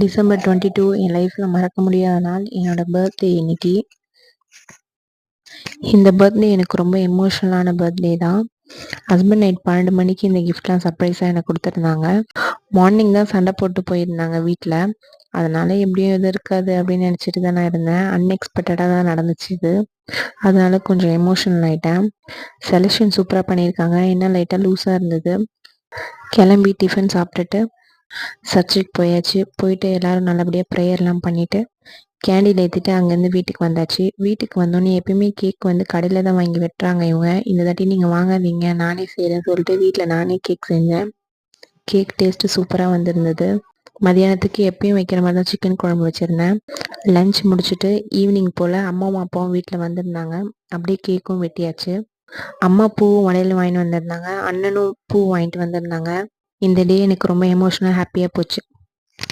December 22 என் லைஃப்பில் மறக்க முடியாத நாள். என்னோட பர்த்டே இன்னைக்கு. இந்த பர்த்டே எனக்கு ரொம்ப எமோஷ்னலான பர்த்டே தான். ஹஸ்பண்ட் நைட் 12 மணிக்கு இந்த கிஃப்ட்லாம் சர்ப்ரைஸாக எனக்கு கொடுத்துருந்தாங்க. மார்னிங் தான் சண்டை போட்டு போயிருந்தாங்க வீட்டில். அதனால எப்படியும் எதுவும் இருக்காது அப்படின்னு நினச்சிட்டு தான் நான் இருந்தேன். அன்எக்ஸ்பெக்டடாக தான் நடந்துச்சு இது. அதனால கொஞ்சம் எமோஷனல் ஆகிட்டேன். செலெக்ஷன் சூப்பராக பண்ணியிருக்காங்க. என்ன லைட்டாக லூஸாக இருந்தது. கிளம்பி டிஃபன் சாப்பிட்டுட்டு சர்ச்சுக்கு போயாச்சு. போயிட்டு எல்லோரும் நல்லபடியாக ப்ரேயர்லாம் பண்ணிவிட்டு கேண்டில் ஏற்றிட்டு அங்கேருந்து வீட்டுக்கு வந்தாச்சு. வீட்டுக்கு வந்தோடனே எப்பயுமே கேக் வந்து கடையில் தான் வாங்கி வெட்டுறாங்க இவங்க. இந்த தாட்டி நீங்கள் வாங்காதீங்க, நானே செய்கிறேன்னு சொல்லிட்டு வீட்டில் நானே கேக் செஞ்சேன். கேக் டேஸ்ட்டு சூப்பராக வந்திருந்தது. மதியானத்துக்கு எப்பயும் வைக்கிற மாதிரி தான் சிக்கன் குழம்பு வச்சுருந்தேன். லஞ்ச் முடிச்சுட்டு ஈவினிங் போல் அம்மாவும் அப்பாவும் வீட்டில் வந்திருந்தாங்க. அப்படியே கேக்கும் வெட்டியாச்சு. அம்மா பூவும் வளையல் வாங்கிட்டு வந்திருந்தாங்க. அண்ணனும் பூ வாங்கிட்டு வந்திருந்தாங்க. இந்த டே எனக்கு ரொம்ப எமோஷ்னலாக ஹாப்பியாக போச்சு.